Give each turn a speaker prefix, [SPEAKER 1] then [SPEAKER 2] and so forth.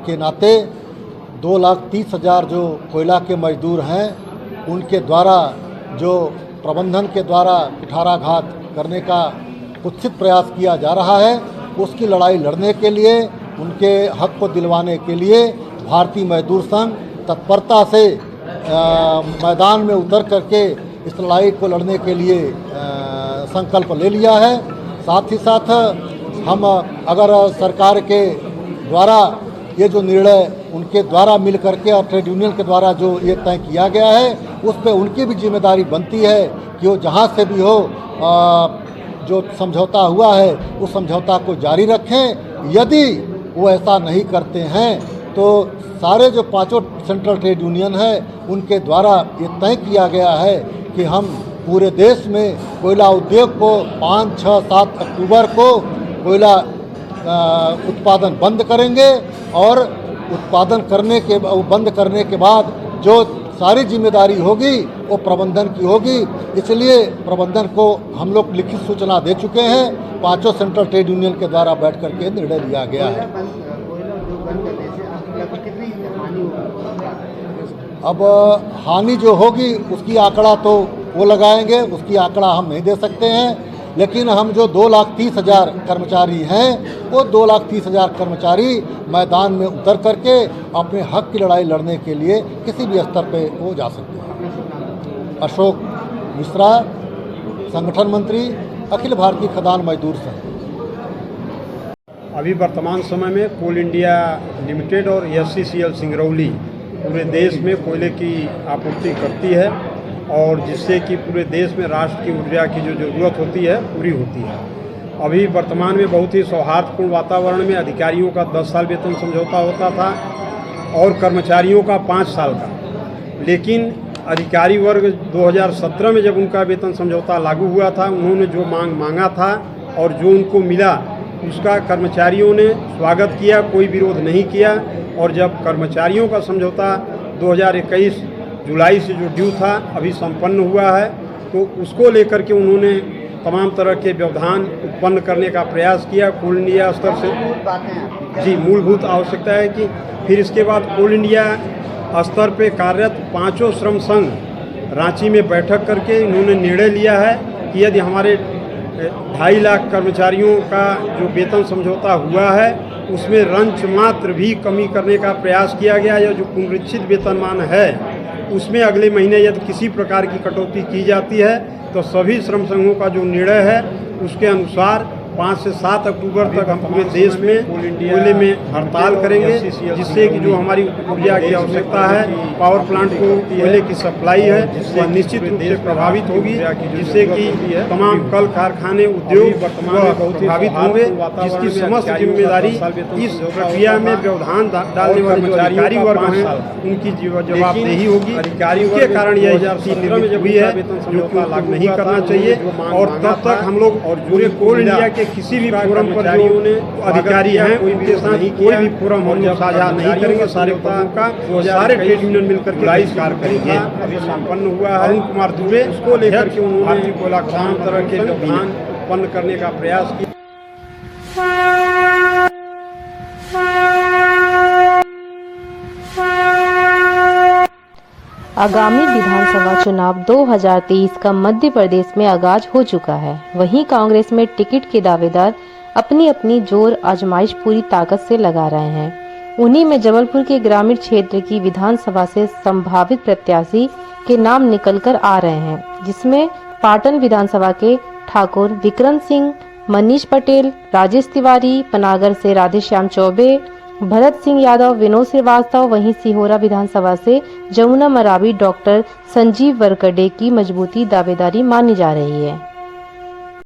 [SPEAKER 1] के नाते 2,30,000 जो कोयला के मजदूर हैं उनके द्वारा जो प्रबंधन के द्वारा पिठाराघात करने का कुत्सित प्रयास किया जा रहा है, उसकी लड़ाई लड़ने के लिए, उनके हक को दिलवाने के लिए भारतीय मजदूर संघ तत्परता से मैदान में उतर करके इस लड़ाई को लड़ने के लिए संकल्प ले लिया है। साथ ही साथ हम अगर सरकार के द्वारा ये जो निर्णय उनके द्वारा मिल करके और ट्रेड यूनियन के द्वारा जो ये तय किया गया है, उस पर उनकी भी जिम्मेदारी बनती है कि वो जहाँ से भी हो जो समझौता हुआ है उस समझौता को जारी रखें। यदि वो ऐसा नहीं करते हैं तो सारे जो 5 सेंट्रल ट्रेड यूनियन है उनके द्वारा ये तय किया गया है कि हम पूरे देश में कोयला उद्योग को 5, 6, 7 अक्टूबर को कोयला उत्पादन बंद करेंगे और उत्पादन बंद करने के बाद जो सारी जिम्मेदारी होगी वो प्रबंधन की होगी। इसलिए प्रबंधन को हम लोग लिखित सूचना दे चुके हैं। 5 सेंट्रल ट्रेड यूनियन के द्वारा बैठ करके निर्णय लिया गया है। अब हानि जो होगी उसकी आंकड़ा तो वो लगाएंगे, उसकी आंकड़ा हम नहीं दे सकते हैं, लेकिन हम जो 2,30,000 कर्मचारी हैं वो 2,30,000 कर्मचारी मैदान में उतर करके अपने हक की लड़ाई लड़ने के लिए किसी भी स्तर पे वो जा सकते हैं। अशोक मिश्रा, संगठन मंत्री, अखिल भारतीय खदान मजदूर संघ।
[SPEAKER 2] अभी वर्तमान समय में कोल इंडिया लिमिटेड और SCCL सिंगरौली पूरे देश में कोयले की आपूर्ति करती है और जिससे कि पूरे देश में राष्ट्र की ऊर्जा की जो ज़रूरत होती है पूरी होती है। अभी वर्तमान में बहुत ही सौहार्दपूर्ण वातावरण में अधिकारियों का 10 साल वेतन समझौता होता था और कर्मचारियों का 5 साल का, लेकिन अधिकारी वर्ग 2017 में जब उनका वेतन समझौता लागू हुआ था, उन्होंने जो मांगा था और जो उनको मिला उसका कर्मचारियों ने स्वागत किया, कोई विरोध नहीं किया। और जब कर्मचारियों का समझौता 2021 जुलाई से जो ड्यू था अभी संपन्न हुआ है, तो उसको लेकर के उन्होंने तमाम तरह के व्यवधान उत्पन्न करने का प्रयास किया कोल इंडिया स्तर से। जी, मूलभूत आवश्यकता है कि फिर इसके बाद कोल इंडिया स्तर पे कार्यरत 5 श्रम संघ रांची में बैठक करके इन्होंने निर्णय लिया है कि यदि हमारे 2.5 लाख कर्मचारियों का जो वेतन समझौता हुआ है उसमें रंच मात्र भी कमी करने का प्रयास किया गया, या जो पुनरीक्षित वेतनमान है उसमें अगले महीने यदि किसी प्रकार की कटौती की जाती है तो सभी श्रम संघों का जो निर्णय है उसके अनुसार 5 से 7 अक्टूबर तक हम पूरे देश में कोयले में हड़ताल करेंगे, जिससे कि जो हमारी ऊर्जा की आवश्यकता है, पावर प्लांट को कोयले की सप्लाई है वह निश्चित रूप से प्रभावित होगी, जिससे कि तमाम कल कारखाने उद्योग वर्तमान में बहुत प्रभावित होंगे, जिसकी समस्त जिम्मेदारी इस प्रक्रिया में व्यवधान डालने वाले जो अधिकारी वर्ग हैं उनकी जवाबदेही होगी। अधिकारियों के कारण यह निर्मित हुई है जो कि लागू नहीं करना चाहिए। और तब तक हम लोग और पूरे कोल इंडिया के किसी भी फोरम पर जो अधिकारी हैं उनके साथ कोई भी फोरम हम लोग साझा नहीं करेंगे। सारे फोरम का सारे ट्रेड यूनियन मिलकर के बहिष्कार करेंगे। अभी संपन्न हुआ है अरुण कुमार दुबे, उसको लेकर के उन्होंने कोयला तमाम तरह के व्यवधान उत्पन्न करने का प्रयास किया।
[SPEAKER 3] आगामी विधानसभा चुनाव 2023 का मध्य प्रदेश में आगाज हो चुका है। वहीं कांग्रेस में टिकट के दावेदार अपनी अपनी जोर आजमाइश पूरी ताकत से लगा रहे हैं। उन्हीं में जबलपुर के ग्रामीण क्षेत्र की विधानसभा से संभावित प्रत्याशी के नाम निकलकर आ रहे हैं, जिसमें पाटन विधानसभा के ठाकुर विक्रम सिंह, मनीष पटेल, राजेश तिवारी, पनागर से राधेश्याम चौबे, भरत सिंह यादव, विनोद श्रीवास्तव, वहीं सिहोरा विधानसभा से जमुना मरावी, डॉक्टर संजीव वरकड़े की मजबूती दावेदारी मानी जा रही है।